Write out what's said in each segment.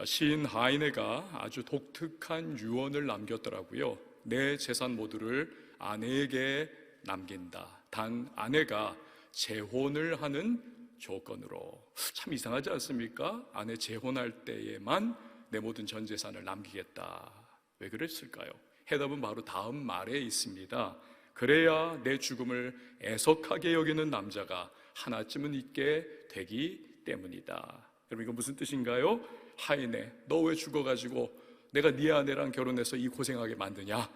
시인 하이네가 아주 독특한 유언을 남겼더라고요. 내 재산 모두를 아내에게 남긴다. 단 아내가 재혼을 하는 조건으로. 참 이상하지 않습니까? 아내 재혼할 때에만 내 모든 전 재산을 남기겠다. 왜 그랬을까요? 해답은 바로 다음 말에 있습니다. 그래야 내 죽음을 애석하게 여기는 남자가 하나쯤은 있게 되기 때문이다. 여러분, 이건 무슨 뜻인가요? 하이네, 너 왜 죽어가지고 내가 네 아내랑 결혼해서 이 고생하게 만드냐?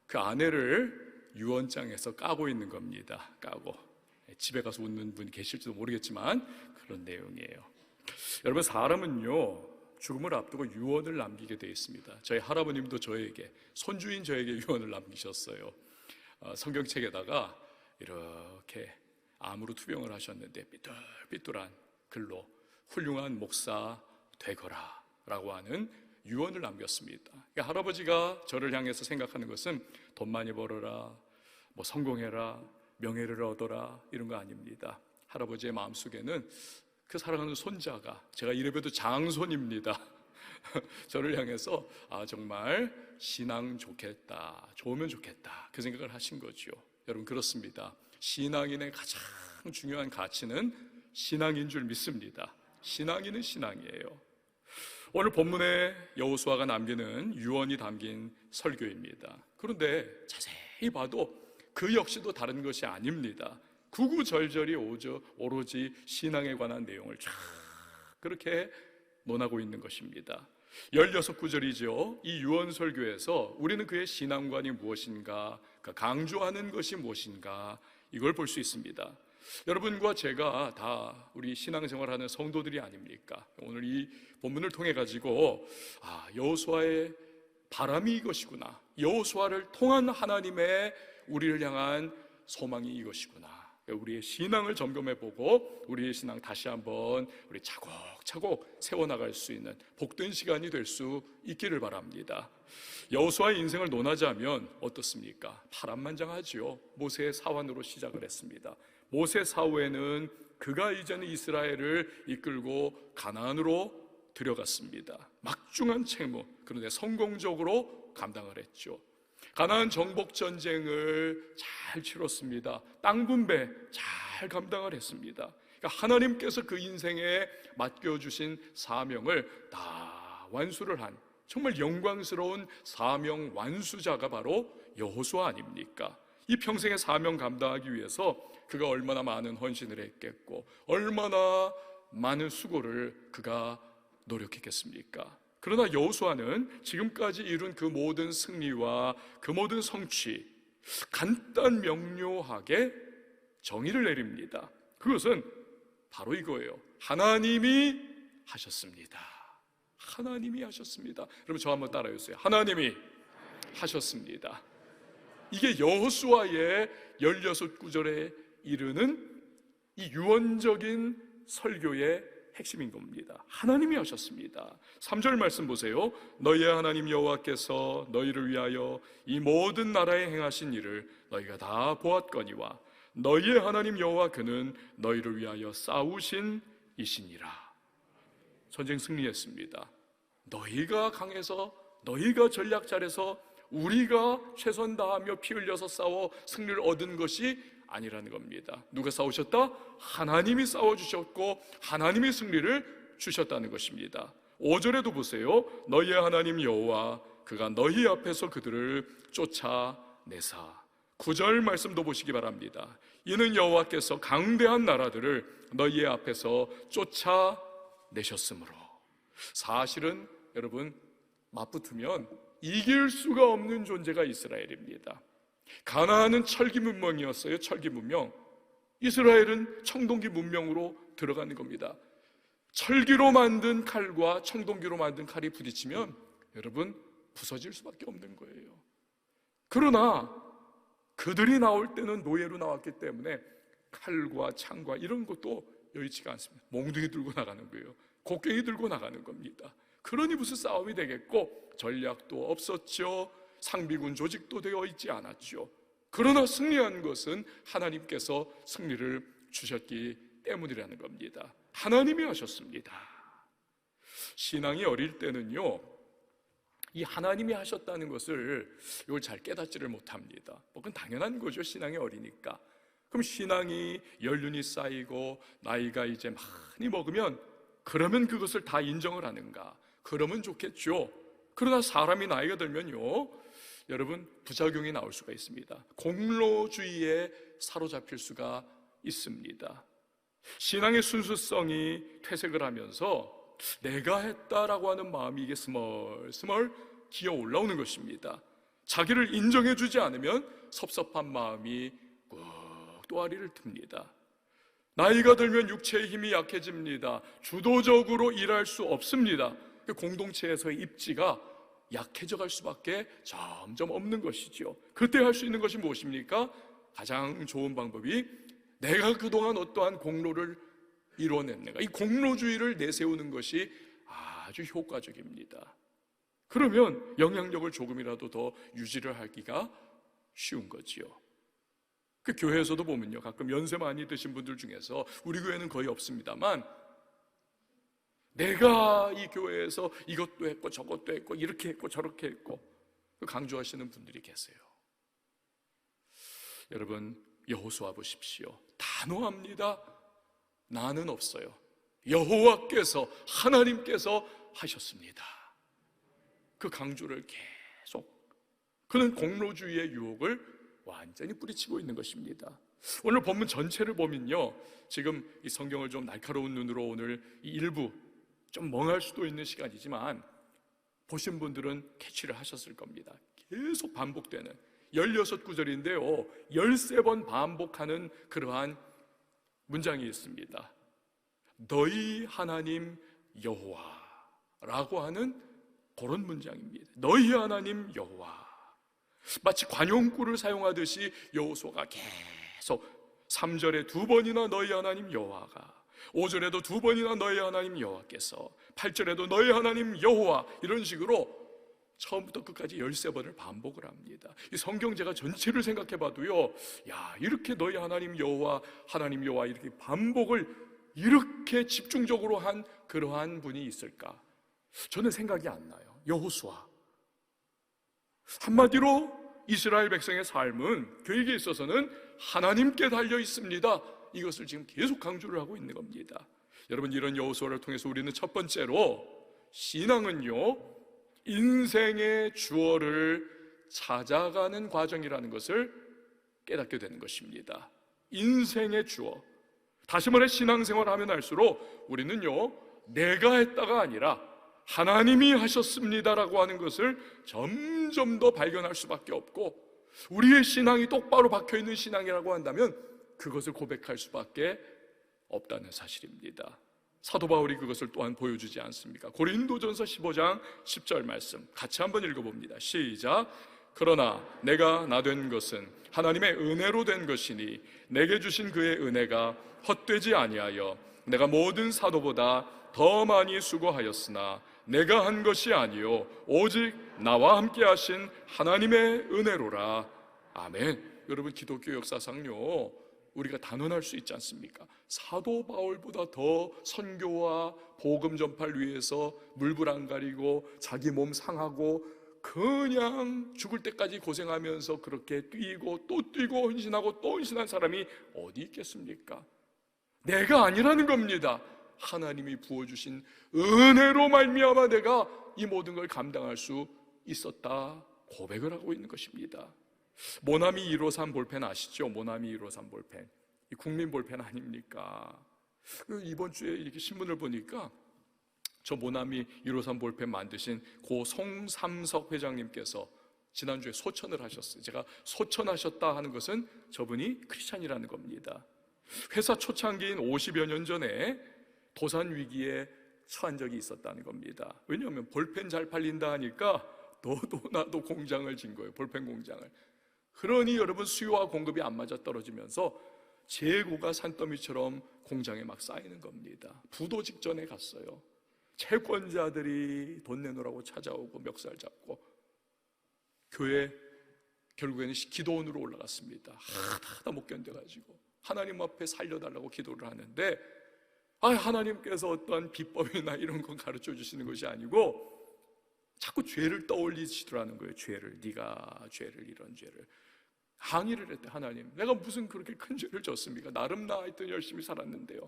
그 아내를 유언장에서 까고 있는 겁니다. 까고. 집에 가서 웃는 분이 계실지도 모르겠지만 그런 내용이에요. 여러분, 사람은요 죽음을 앞두고 유언을 남기게 되어 있습니다. 저희 할아버님도 저에게, 손주인 저에게 유언을 남기셨어요. 성경책에다가 이렇게 암으로 투병을 하셨는데 삐뚤삐뚤한 글로 훌륭한 목사 되거라 라고 하는 유언을 남겼습니다. 그러니까 할아버지가 저를 향해서 생각하는 것은 돈 많이 벌어라, 뭐 성공해라, 명예를 얻어라, 이런 거 아닙니다. 할아버지의 마음속에는 그 사랑하는 손자가, 제가 이래봬도 장손입니다. 저를 향해서 정말 신앙 좋겠다, 좋으면 좋겠다, 그 생각을 하신 거죠. 여러분, 그렇습니다. 신앙인의 가장 중요한 가치는 신앙인 줄 믿습니다. 신앙인은 신앙이에요. 오늘 본문에 여호수아가 남기는 유언이 담긴 설교입니다. 그런데 자세히 봐도 그 역시도 다른 것이 아닙니다. 구구절절이 오로지 신앙에 관한 내용을 쫙 그렇게 논하고 있는 것입니다. 16구절이죠. 이 유언 설교에서 우리는 그의 신앙관이 무엇인가, 강조하는 것이 무엇인가, 이걸 볼 수 있습니다. 여러분과 제가 다 우리 신앙생활하는 성도들이 아닙니까? 오늘 이 본문을 통해 가지고 여호수아의 바람이 이것이구나, 여호수아를 통한 하나님의 우리를 향한 소망이 이것이구나, 우리의 신앙을 점검해보고 우리의 신앙 다시 한번 우리 차곡차곡 세워나갈 수 있는 복된 시간이 될 수 있기를 바랍니다. 여호수아의 인생을 논하자면 어떻습니까? 파란만장하지요. 모세의 사환으로 시작을 했습니다. 모세 사후에는 그가 이제는 이스라엘을 이끌고 가나안으로 들어갔습니다. 막중한 책무, 그런데 성공적으로 감당을 했죠. 가나안 정복 전쟁을 잘 치렀습니다. 땅 분배 잘 감당을 했습니다. 그러니까 하나님께서 그 인생에 맡겨주신 사명을 다 완수를 한 정말 영광스러운 사명 완수자가 바로 여호수아 아닙니까? 이 평생의 사명 감당하기 위해서 그가 얼마나 많은 헌신을 했겠고 얼마나 많은 수고를 그가 노력했겠습니까? 그러나 여호수아는 지금까지 이룬 그 모든 승리와 그 모든 성취, 간단 명료하게 정의를 내립니다. 그것은 바로 이거예요. 하나님이 하셨습니다. 하나님이 하셨습니다. 여러분, 저 한번 따라해주세요. 하나님이 하셨습니다. 이게 여호수아의 16구절에 이르는 이 유언적인 설교의 핵심인 겁니다. 하나님이 하셨습니다. 3절 말씀 보세요. 너희의 하나님 여호와께서 너희를 위하여 이 모든 나라에 행하신 일을 너희가 다 보았거니와 너희의 하나님 여호와 그는 너희를 위하여 싸우신 이시니라. 전쟁 승리했습니다. 너희가 강해서, 너희가 전략 잘해서, 우리가 최선 다하며 피 흘려서 싸워 승리를 얻은 것이 아니라는 겁니다. 누가 싸우셨다? 하나님이 싸워주셨고 하나님이 승리를 주셨다는 것입니다. 5절에도 보세요. 너희의 하나님 여호와 그가 너희 앞에서 그들을 쫓아내사. 9절 말씀도 보시기 바랍니다. 이는 여호와께서 강대한 나라들을 너희의 앞에서 쫓아내셨으므로. 사실은 여러분, 맞붙으면 이길 수가 없는 존재가 이스라엘입니다. 가나안은 철기 문명이었어요. 철기 문명. 이스라엘은 청동기 문명으로 들어가는 겁니다. 철기로 만든 칼과 청동기로 만든 칼이 부딪히면 여러분 부서질 수밖에 없는 거예요. 그러나 그들이 나올 때는 노예로 나왔기 때문에 칼과 창과 이런 것도 여의치가 않습니다. 몽둥이 들고 나가는 거예요. 곡괭이 들고 나가는 겁니다. 그러니 무슨 싸움이 되겠고 전략도 없었죠. 상비군 조직도 되어 있지 않았죠. 그러나 승리한 것은 하나님께서 승리를 주셨기 때문이라는 겁니다. 하나님이 하셨습니다. 신앙이 어릴 때는요, 이 하나님이 하셨다는 것을 이걸 잘 깨닫지를 못합니다. 그건 당연한 거죠. 신앙이 어리니까. 그럼 신앙이 연륜이 쌓이고 나이가 이제 많이 먹으면 그러면 그것을 다 인정을 하는가? 그러면 좋겠죠. 그러나 사람이 나이가 들면요, 여러분, 부작용이 나올 수가 있습니다. 공로주의에 사로잡힐 수가 있습니다. 신앙의 순수성이 퇴색을 하면서 내가 했다라고 하는 마음이 이게 스멀스멀 기어 올라오는 것입니다. 자기를 인정해 주지 않으면 섭섭한 마음이 꾹 또아리를 틉니다. 나이가 들면 육체의 힘이 약해집니다. 주도적으로 일할 수 없습니다. 공동체에서의 입지가 약해져 갈 수밖에 점점 없는 것이죠. 그때 할 수 있는 것이 무엇입니까? 가장 좋은 방법이 내가 그동안 어떠한 공로를 이루어냈는가, 이 공로주의를 내세우는 것이 아주 효과적입니다. 그러면 영향력을 조금이라도 더 유지를 하기가 쉬운 거지요. 그 교회에서도 보면요, 가끔 연세 많이 드신 분들 중에서, 우리 교회는 거의 없습니다만, 내가 이 교회에서 이것도 했고 저것도 했고 이렇게 했고 저렇게 했고 강조하시는 분들이 계세요. 여러분, 여호수아 보십시오. 단호합니다. 나는 없어요. 여호와께서, 하나님께서 하셨습니다. 그 강조를 계속, 그는 공로주의의 유혹을 완전히 뿌리치고 있는 것입니다. 오늘 본문 전체를 보면요, 지금 이 성경을 좀 날카로운 눈으로 오늘 이 일부 좀 멍할 수도 있는 시간이지만 보신 분들은 캐치를 하셨을 겁니다. 계속 반복되는 16구절인데요 13번 반복하는 그러한 문장이 있습니다. 너희 하나님 여호와라고 하는 그런 문장입니다. 너희 하나님 여호와. 마치 관용구를 사용하듯이 여호수아가 계속 3절에 2번이나 너희 하나님 여호와가, 5절에도 2번이나 너희 하나님 여호와께서, 8절에도 너희 하나님 여호와, 이런 식으로 처음부터 끝까지 13번을 반복을 합니다. 이 성경 제가 전체를 생각해 봐도요, 야, 이렇게 너희 하나님 여호와, 하나님 여호와 이렇게 반복을 이렇게 집중적으로 한 그러한 분이 있을까? 저는 생각이 안 나요. 여호수아. 한마디로 이스라엘 백성의 삶은, 그에게 있어서는 하나님께 달려 있습니다. 이것을 지금 계속 강조를 하고 있는 겁니다. 여러분, 이런 여호수아를 통해서 우리는 첫 번째로 신앙은요, 인생의 주어를 찾아가는 과정이라는 것을 깨닫게 되는 것입니다. 인생의 주어. 다시 말해 신앙생활 하면 할수록 우리는요, 내가 했다가 아니라 하나님이 하셨습니다라고 하는 것을 점점 더 발견할 수밖에 없고, 우리의 신앙이 똑바로 박혀있는 신앙이라고 한다면 그것을 고백할 수밖에 없다는 사실입니다. 사도 바울이 그것을 또한 보여주지 않습니까? 고린도전서 15장 10절 말씀 같이 한번 읽어봅니다. 시작. 그러나 내가 나 된 것은 하나님의 은혜로 된 것이니 내게 주신 그의 은혜가 헛되지 아니하여 내가 모든 사도보다 더 많이 수고하였으나 내가 한 것이 아니요 오직 나와 함께 하신 하나님의 은혜로라. 아멘. 여러분, 기독교 역사상요, 우리가 단언할 수 있지 않습니까? 사도 바울보다 더 선교와 복음 전파를 위해서 물불 안 가리고 자기 몸 상하고 그냥 죽을 때까지 고생하면서 그렇게 뛰고 또 뛰고 헌신하고 또 헌신한 사람이 어디 있겠습니까? 내가 아니라는 겁니다. 하나님이 부어주신 은혜로 말미암아 내가 이 모든 걸 감당할 수 있었다 고백을 하고 있는 것입니다. 모나미 153 볼펜 아시죠? 모나미 153 볼펜, 이 국민 볼펜 아닙니까? 이번 주에 이렇게 신문을 보니까 저 모나미 153 볼펜 만드신 고 송삼석 회장님께서 지난주에 소천을 하셨어요. 제가 소천하셨다 하는 것은 저분이 크리스찬이라는 겁니다. 회사 초창기인 50여 년 전에 도산 위기에 처한 적이 있었다는 겁니다. 왜냐하면 볼펜 잘 팔린다 하니까 너도 나도 공장을 진 거예요. 볼펜 공장을. 그러니 여러분, 수요와 공급이 안 맞아 떨어지면서 재고가 산더미처럼 공장에 막 쌓이는 겁니다. 부도 직전에 갔어요. 채권자들이 돈 내놓으라고 찾아오고 멱살 잡고, 교회 결국에는 기도원으로 올라갔습니다. 하다 못 견뎌가지고 하나님 앞에 살려달라고 기도를 하는데 하나님께서 어떠한 비법이나 이런 건 가르쳐 주시는 것이 아니고 자꾸 죄를 떠올리시더라는 거예요. 죄를, 네가 죄를, 이런 죄를. 항의를 했대. 하나님, 내가 무슨 그렇게 큰 죄를 졌습니까? 나름 나 하여튼 열심히 살았는데요.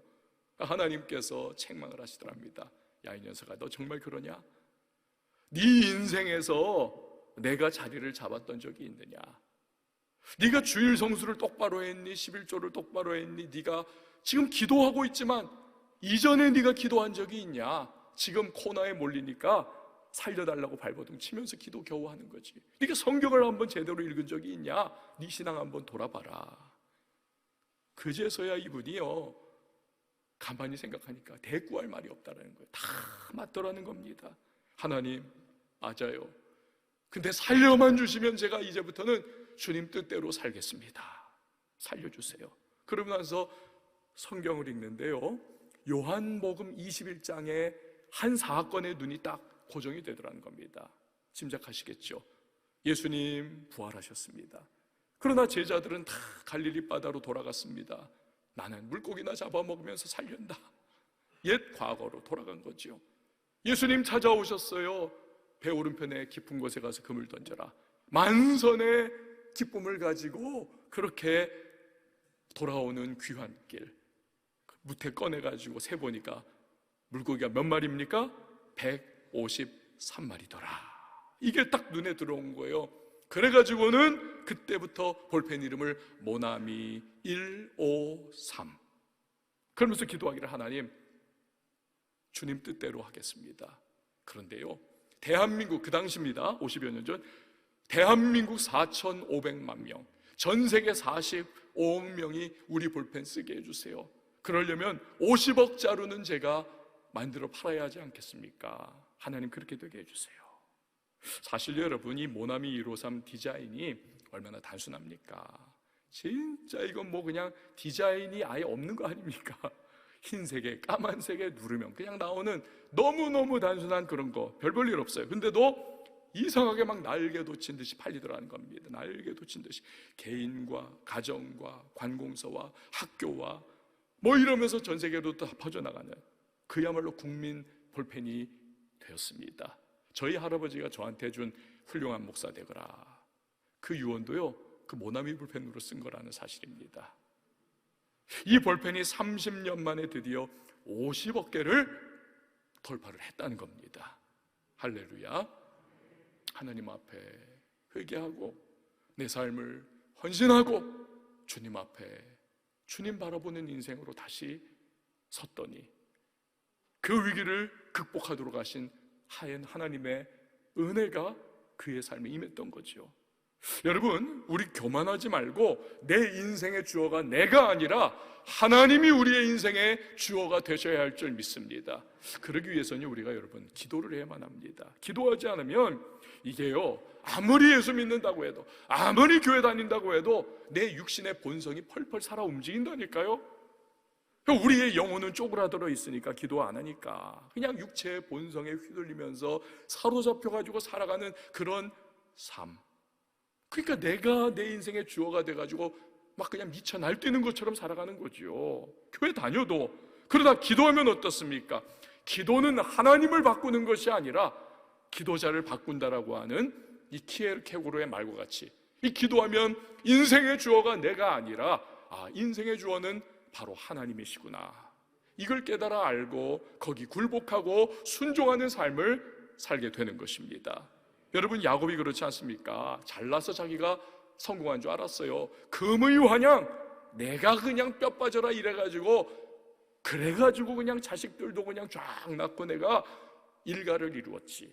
하나님께서 책망을 하시더랍니다. 야, 이 녀석아, 너 정말 그러냐? 네 인생에서 내가 자리를 잡았던 적이 있느냐? 네가 주일 성수를 똑바로 했니? 11조를 똑바로 했니? 네가 지금 기도하고 있지만 이전에 네가 기도한 적이 있냐? 지금 코너에 몰리니까 살려달라고 발버둥 치면서 기도 겨우 하는 거지. 네가 성경을 한번 제대로 읽은 적이 있냐? 네 신앙 한번 돌아봐라. 그제서야 이분이요, 가만히 생각하니까 대꾸할 말이 없다라는 거예요. 다 맞더라는 겁니다. 하나님, 맞아요. 근데 살려만 주시면 제가 이제부터는 주님 뜻대로 살겠습니다. 살려주세요. 그러고 나서 성경을 읽는데요, 요한복음 21장에 한 사건의 눈이 딱 고정이 되더라는 겁니다. 짐작하시겠죠? 예수님 부활하셨습니다. 그러나 제자들은 다 갈릴리 바다로 돌아갔습니다. 나는 물고기나 잡아먹으면서 살련다. 옛 과거로 돌아간 거죠. 예수님 찾아오셨어요. 배 오른편에 깊은 곳에 가서 금을 던져라. 만선의 기쁨을 가지고 그렇게 돌아오는 귀한 길, 무태 꺼내가지고 세보니까 물고기가 몇 마리입니까? 153마리더라. 이게 딱 눈에 들어온 거예요. 그래가지고는 그때부터 볼펜 이름을 모나미 153, 그러면서 기도하기를, 하나님, 주님 뜻대로 하겠습니다. 그런데요, 대한민국, 그 당시입니다, 50여 년 전, 대한민국 4,500만 명, 전 세계 45억 명이 우리 볼펜 쓰게 해주세요. 그러려면 50억 자루는 제가 만들어 팔아야 하지 않겠습니까? 하나님, 그렇게 되게 해주세요. 사실 여러분, 이 모나미 153 디자인이 얼마나 단순합니까? 진짜 이건 뭐 그냥 디자인이 아예 없는 거 아닙니까? 흰색에 까만색에 누르면 그냥 나오는 너무너무 단순한 그런 거, 별 볼 일 없어요. 근데도 이상하게 막 날개 돋친 듯이 팔리더라는 겁니다. 날개 돋친 듯이 개인과 가정과 관공서와 학교와 뭐 이러면서 전 세계로 다 퍼져나가는 그야말로 국민 볼펜이 되었습니다. 저희 할아버지가 저한테 준 훌륭한 목사 되거라, 그 유언도요, 그 모나미 볼펜으로 쓴 거라는 사실입니다. 이 볼펜이 30년 만에 드디어 50억 개를 돌파를 했다는 겁니다. 할렐루야. 하나님 앞에 회개하고 내 삶을 헌신하고 주님 앞에 주님 바라보는 인생으로 다시 섰더니 그 위기를 극복하도록 하신 하얀 하나님의 은혜가 그의 삶에 임했던 거죠. 여러분, 우리 교만하지 말고 내 인생의 주어가 내가 아니라 하나님이 우리의 인생의 주어가 되셔야 할 줄 믿습니다. 그러기 위해서는 우리가 여러분 기도를 해야만 합니다. 기도하지 않으면 이게요, 아무리 예수 믿는다고 해도, 아무리 교회 다닌다고 해도 내 육신의 본성이 펄펄 살아 움직인다니까요. 우리의 영혼은 쪼그라들어 있으니까 기도 안 하니까 그냥 육체의 본성에 휘둘리면서 사로잡혀가지고 살아가는 그런 삶. 그러니까 내가 내 인생의 주어가 돼가지고 막 그냥 미쳐 날뛰는 것처럼 살아가는 거죠. 교회 다녀도. 그러다 기도하면 어떻습니까? 기도는 하나님을 바꾸는 것이 아니라 기도자를 바꾼다라고 하는 이 키에르케고르의 말과 같이, 이 기도하면 인생의 주어가 내가 아니라 인생의 주어는 바로 하나님이시구나, 이걸 깨달아 알고 거기 굴복하고 순종하는 삶을 살게 되는 것입니다. 여러분, 야곱이 그렇지 않습니까? 잘나서 자기가 성공한 줄 알았어요. 금의 환양, 내가 그냥 뼈 빠져라 이래가지고 그래가지고 그냥 자식들도 그냥 쫙 낳고 내가 일가를 이루었지.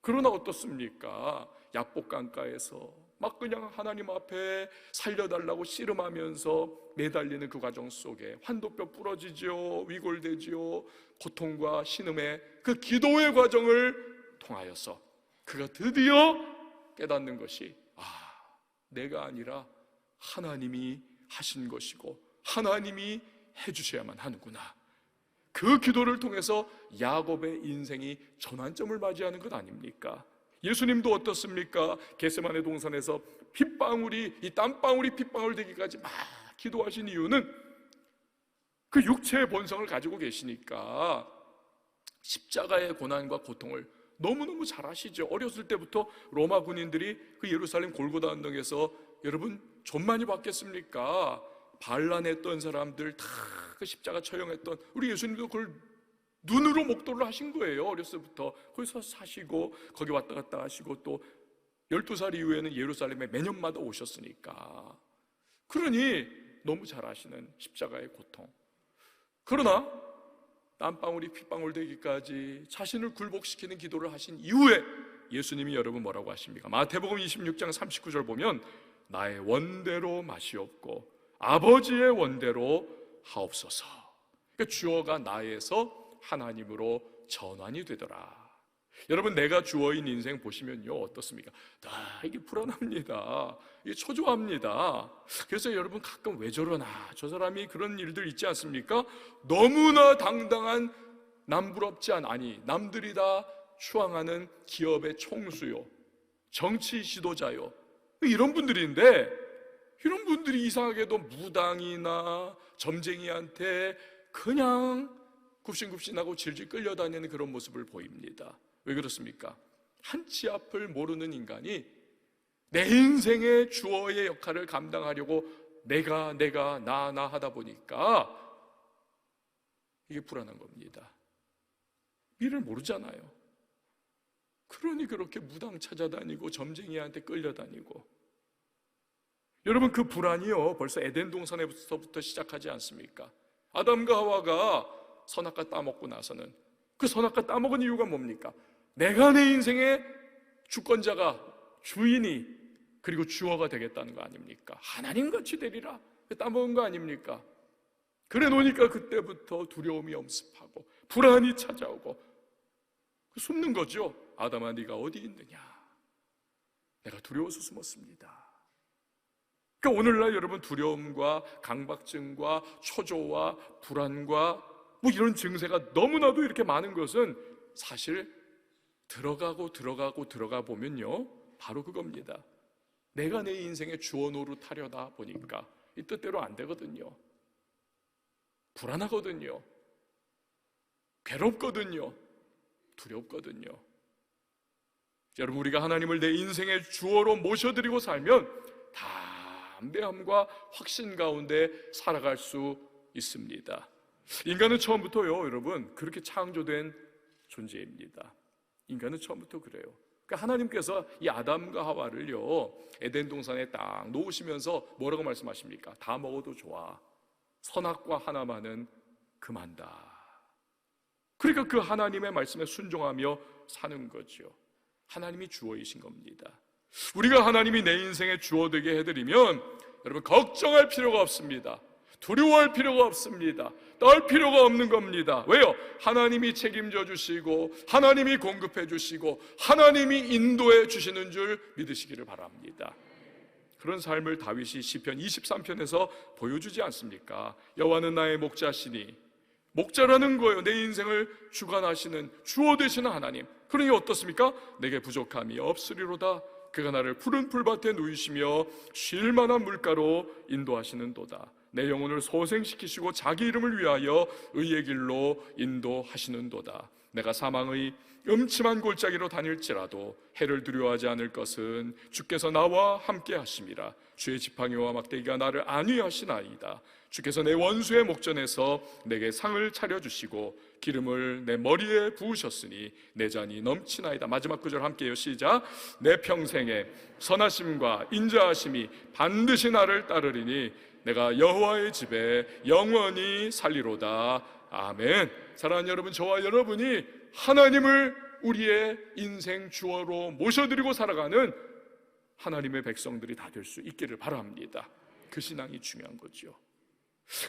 그러나 어떻습니까? 약복강가에서 막 그냥 하나님 앞에 살려달라고 씨름하면서 매달리는 그 과정 속에 환도뼈 부러지죠, 위골되죠, 고통과 신음의 그 기도의 과정을 통하여서 그가 드디어 깨닫는 것이 내가 아니라 하나님이 하신 것이고 하나님이 해주셔야만 하는구나. 그 기도를 통해서 야곱의 인생이 전환점을 맞이하는 것 아닙니까? 예수님도 어떻습니까? 겟세마네 동산에서 핏방울이, 이 땀방울이 핏방울 되기까지 막 기도하신 이유는 그 육체의 본성을 가지고 계시니까 십자가의 고난과 고통을 너무너무 잘 아시죠. 어렸을 때부터 로마 군인들이 그 예루살렘 골고다 언덕에서 여러분 좀 많이 봤겠습니까? 반란했던 사람들 다 그 십자가 처형했던 우리 예수님도 그걸 눈으로 목도를 하신 거예요. 어렸을 때부터 거기서 사시고 거기 왔다 갔다 하시고 또 12살 이후에는 예루살렘에 매년마다 오셨으니까, 그러니 너무 잘 아시는 십자가의 고통. 그러나 땀방울이 핏방울 되기까지 자신을 굴복시키는 기도를 하신 이후에 예수님이 여러분 뭐라고 하십니까? 마태복음 26장 39절 보면 나의 원대로 마시옵고 아버지의 원대로 하옵소서. 그러니까 주어가 나에서 하나님으로 전환이 되더라. 여러분, 내가 주어인 인생 보시면요 어떻습니까? 이게 불안합니다. 이게 초조합니다. 그래서 여러분 가끔 왜 저러나, 저 사람이 그런 일들 있지 않습니까? 너무나 당당한, 남부럽지 아니 남들이 다 추앙하는 기업의 총수요, 정치 지도자요, 이런 분들인데, 이런 분들이 이상하게도 무당이나 점쟁이한테 그냥 굽신굽신하고 질질 끌려다니는 그런 모습을 보입니다. 왜 그렇습니까? 한치 앞을 모르는 인간이 내 인생의 주어의 역할을 감당하려고 내가 나 하다 보니까 이게 불안한 겁니다. 미래를 모르잖아요. 그러니 그렇게 무당 찾아다니고 점쟁이한테 끌려다니고. 여러분, 그 불안이요 벌써 에덴 동산에서부터 시작하지 않습니까? 아담과 하와가 선악과 따먹고 나서는 그 선악과 따먹은 이유가 뭡니까? 내가 내 인생의 주권자가, 주인이, 그리고 주어가 되겠다는 거 아닙니까? 하나님같이 되리라 따먹은 거 아닙니까? 그래 놓으니까 그때부터 두려움이 엄습하고 불안이 찾아오고 숨는 거죠. 아담아, 네가 어디 있느냐? 내가 두려워서 숨었습니다. 그러니까 오늘날 여러분 들어움과 강박증과 초조와 불안과 뭐 이런 증세가 너무나도 이렇게 많은 것은 사실 들어가 보면요 바로 그겁니다. 내가 내 인생의 주어 노릇하려다 보니까 이 뜻대로 안 되거든요. 불안하거든요. 괴롭거든요. 두렵거든요. 여러분, 우리가 하나님을 내 인생의 주어로 모셔드리고 살면 담대함과 확신 가운데 살아갈 수 있습니다. 인간은 처음부터요 여러분 그렇게 창조된 존재입니다. 인간은 처음부터 그래요. 그러니까 하나님께서 이 아담과 하와를요 에덴 동산에 딱 놓으시면서 뭐라고 말씀하십니까? 다 먹어도 좋아, 선악과 하나만은 금한다. 그러니까 그 하나님의 말씀에 순종하며 사는 거죠. 하나님이 주어이신 겁니다. 우리가 하나님이 내 인생의 주어 되게 해드리면 여러분 걱정할 필요가 없습니다. 두려워할 필요가 없습니다. 떨 필요가 없는 겁니다. 왜요? 하나님이 책임져 주시고 하나님이 공급해 주시고 하나님이 인도해 주시는 줄 믿으시기를 바랍니다. 그런 삶을 다윗이 시편 23편에서 보여주지 않습니까? 여호와는 나의 목자시니, 목자라는 거예요. 내 인생을 주관하시는 주어 되시는 하나님. 그러니 어떻습니까? 내게 부족함이 없으리로다. 그가 나를 푸른 풀밭에 누이시며 쉴 만한 물가로 인도하시는 도다. 내 영혼을 소생시키시고 자기 이름을 위하여 의의 길로 인도하시는 도다. 내가 사망의 음침한 골짜기로 다닐지라도 해를 두려워하지 않을 것은 주께서 나와 함께 하심이라. 주의 지팡이와 막대기가 나를 안위하시나이다. 주께서 내 원수의 목전에서 내게 상을 차려주시고 기름을 내 머리에 부으셨으니 내 잔이 넘치나이다. 마지막 구절 함께해요. 시작. 내 평생에 선하심과 인자하심이 반드시 나를 따르리니 내가 여호와의 집에 영원히 살리로다. 아멘. 사랑하는 여러분, 저와 여러분이 하나님을 우리의 인생 주어로 모셔드리고 살아가는 하나님의 백성들이 다 될 수 있기를 바랍니다. 그 신앙이 중요한 거죠.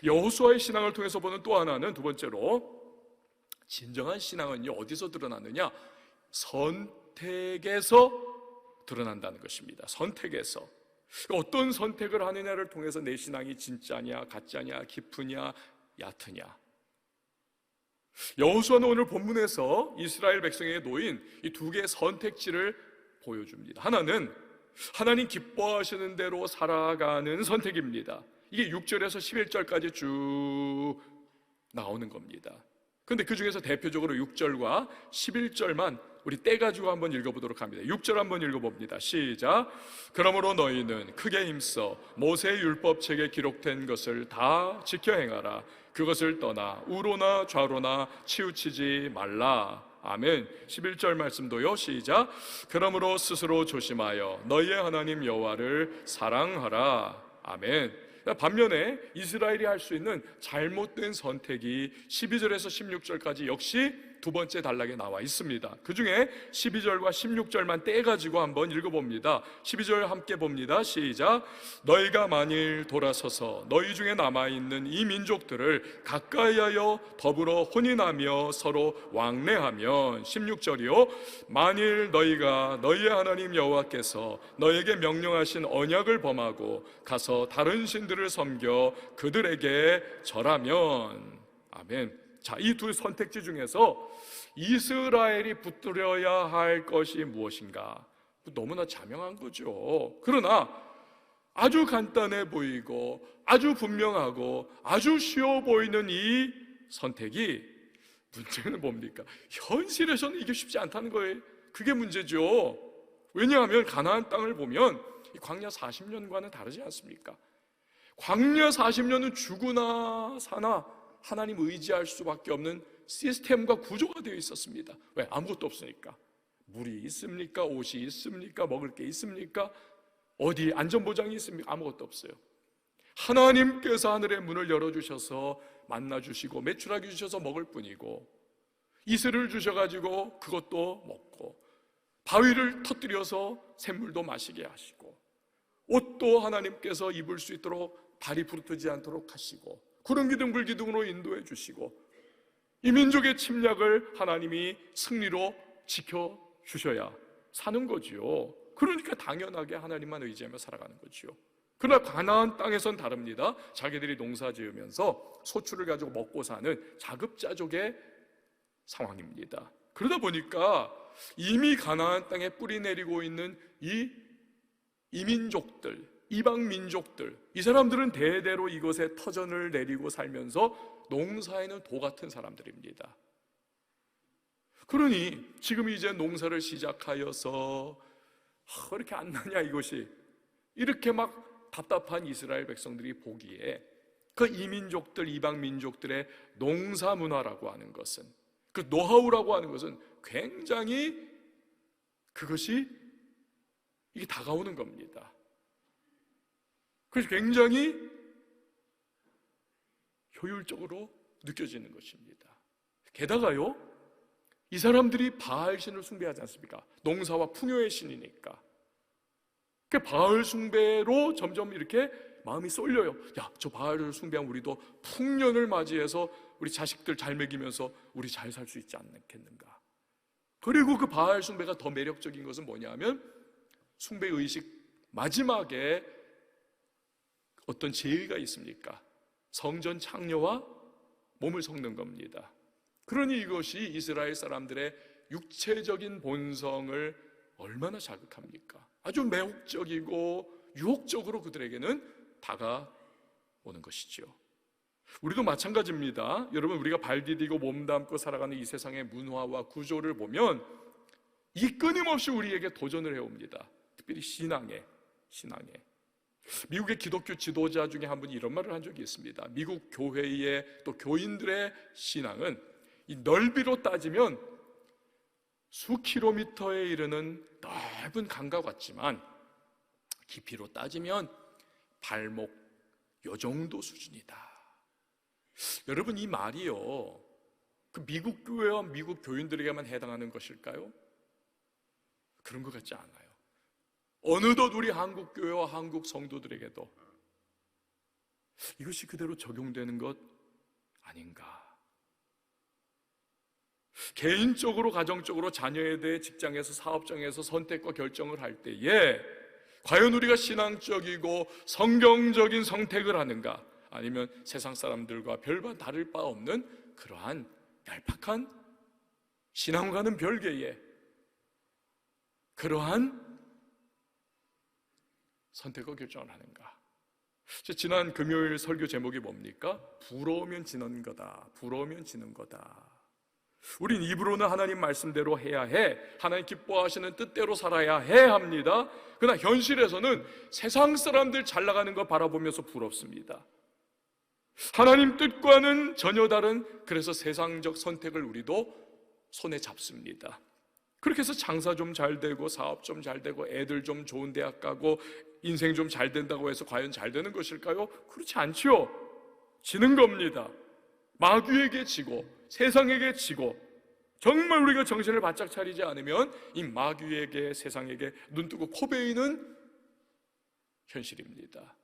여호수아의 신앙을 통해서 보는 또 하나는, 두 번째로, 진정한 신앙은요 어디서 드러나느냐? 선택에서 드러난다는 것입니다. 선택에서. 어떤 선택을 하느냐를 통해서 내 신앙이 진짜냐 가짜냐 깊으냐 얕으냐. 여호수아는 오늘 본문에서 이스라엘 백성에게 놓인 이 두 개의 선택지를 보여줍니다. 하나는 하나님 기뻐하시는 대로 살아가는 선택입니다. 이게 6절에서 11절까지 쭉 나오는 겁니다. 근데 그 중에서 대표적으로 6절과 11절만 우리 떼가지고 한번 읽어보도록 합니다. 6절 한번 읽어봅니다. 시작. 그러므로 너희는 크게 힘써 모세의 율법책에 기록된 것을 다 지켜 행하라. 그것을 떠나 우로나 좌로나 치우치지 말라. 아멘. 11절 말씀도요. 시작. 그러므로 스스로 조심하여 너희의 하나님 여호와를 사랑하라. 아멘. 반면에 이스라엘이 할 수 있는 잘못된 선택이 12절에서 16절까지 역시 두 번째 단락에 나와 있습니다. 그 중에 12절과 16절만 떼가지고 한번 읽어봅니다. 12절 함께 봅니다. 시작. 너희가 만일 돌아서서 너희 중에 남아있는 이 민족들을 가까이하여 더불어 혼인하며 서로 왕래하면 16절이요. 만일 너희가 너희의 하나님 여호와께서 너희에게 명령하신 언약을 범하고 가서 다른 신들을 섬겨 그들에게 절하면. 아멘. 자, 이 두 선택지 중에서 이스라엘이 붙들어야 할 것이 무엇인가? 너무나 자명한 거죠. 그러나 아주 간단해 보이고 아주 분명하고 아주 쉬워 보이는 이 선택이 문제는 뭡니까? 현실에서는 이게 쉽지 않다는 거예요. 그게 문제죠. 왜냐하면 가나안 땅을 보면 이 광야 40년과는 다르지 않습니까? 광야 40년은 죽으나 사나 하나님 의지할 수밖에 없는 시스템과 구조가 되어 있었습니다. 왜? 아무것도 없으니까. 물이 있습니까? 옷이 있습니까? 먹을 게 있습니까? 어디 안전보장이 있습니까? 아무것도 없어요. 하나님께서 하늘의 문을 열어주셔서 만나주시고 메추라기 주셔서 먹을 뿐이고, 이슬을 주셔가지고 그것도 먹고, 바위를 터뜨려서 샘물도 마시게 하시고, 옷도 하나님께서 입을 수 있도록 발이 부르트지 않도록 하시고, 구름기둥 불기둥으로 인도해 주시고, 이 민족의 침략을 하나님이 승리로 지켜주셔야 사는 거지요. 그러니까 당연하게 하나님만 의지하며 살아가는 거지요. 그러나 가나안 땅에선 다릅니다. 자기들이 농사 지으면서 소출을 가지고 먹고 사는 자급자족의 상황입니다. 그러다 보니까 이미 가나안 땅에 뿌리 내리고 있는 이 이민족들, 이방 민족들, 이 사람들은 대대로 이곳에 터전을 내리고 살면서 농사에는 도 같은 사람들입니다. 그러니 지금 이제 농사를 시작하여서 이렇게 안 나냐 이것이, 이렇게 막 답답한 이스라엘 백성들이 보기에 그 이민족들, 이방 민족들의 농사 문화라고 하는 것은, 그 노하우라고 하는 것은 굉장히 그것이 이게 다가오는 겁니다. 그래서 굉장히 효율적으로 느껴지는 것입니다. 게다가요, 이 사람들이 바알신을 숭배하지 않습니까? 농사와 풍요의 신이니까. 그 바알 숭배로 점점 이렇게 마음이 쏠려요. 야, 저 바알을 숭배하면 우리도 풍년을 맞이해서 우리 자식들 잘 먹이면서 우리 잘 살 수 있지 않겠는가. 그리고 그 바알 숭배가 더 매력적인 것은 뭐냐면, 숭배의식 마지막에 어떤 제의가 있습니까? 성전 창녀와 몸을 섞는 겁니다. 그러니 이것이 이스라엘 사람들의 육체적인 본성을 얼마나 자극합니까? 아주 매혹적이고 유혹적으로 그들에게는 다가오는 것이죠. 우리도 마찬가지입니다. 여러분, 우리가 발 디디고 몸 담고 살아가는 이 세상의 문화와 구조를 보면 이 끊임없이 우리에게 도전을 해옵니다. 특별히 신앙에. 미국의 기독교 지도자 중에 한 분이 이런 말을 한 적이 있습니다. 미국 교회의 또 교인들의 신앙은 이 넓이로 따지면 수킬로미터에 이르는 넓은 강과 같지만 깊이로 따지면 발목 요 정도 수준이다. 여러분, 이 말이요, 그 미국 교회와 미국 교인들에게만 해당하는 것일까요? 그런 것 같지 않아요. 어느덧 우리 한국 교회와 한국 성도들에게도 이것이 그대로 적용되는 것 아닌가. 개인적으로, 가정적으로, 자녀에 대해 직장에서, 사업장에서 선택과 결정을 할 때에 과연 우리가 신앙적이고 성경적인 선택을 하는가, 아니면 세상 사람들과 별반 다를 바 없는 그러한 얄팍한 신앙과는 별개의 그러한 선택과 결정을 하는가. 지난 금요일 설교 제목이 뭡니까? 부러우면 지는 거다. 부러우면 지는 거다. 우린 입으로는 하나님 말씀대로 해야 해. 하나님 기뻐하시는 뜻대로 살아야 해 합니다. 그러나 현실에서는 세상 사람들 잘 나가는 거 바라보면서 부럽습니다. 하나님 뜻과는 전혀 다른, 그래서 세상적 선택을 우리도 손에 잡습니다. 그렇게 해서 장사 좀 잘 되고 사업 좀 잘 되고 애들 좀 좋은 대학 가고 인생 좀 잘 된다고 해서 과연 잘 되는 것일까요? 그렇지 않지요. 지는 겁니다. 마귀에게 지고 세상에게 지고, 정말 우리가 정신을 바짝 차리지 않으면 이 마귀에게 세상에게 눈뜨고 코베이는 현실입니다.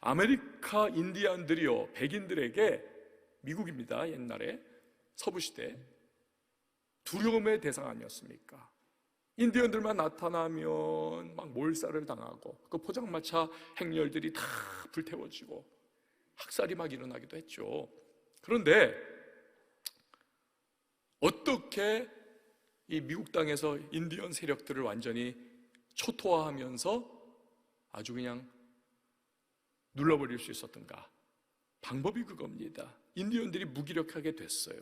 아메리카 인디안들이요, 백인들에게, 미국입니다, 옛날에 서부시대, 두려움의 대상 아니었습니까? 인디언들만 나타나면 막 몰살을 당하고 그 포장마차 행렬들이 다 불태워지고 학살이 막 일어나기도 했죠. 그런데 어떻게 이 미국 땅에서 인디언 세력들을 완전히 초토화하면서 아주 그냥 눌러버릴 수 있었던가? 방법이 그겁니다. 인디언들이 무기력하게 됐어요.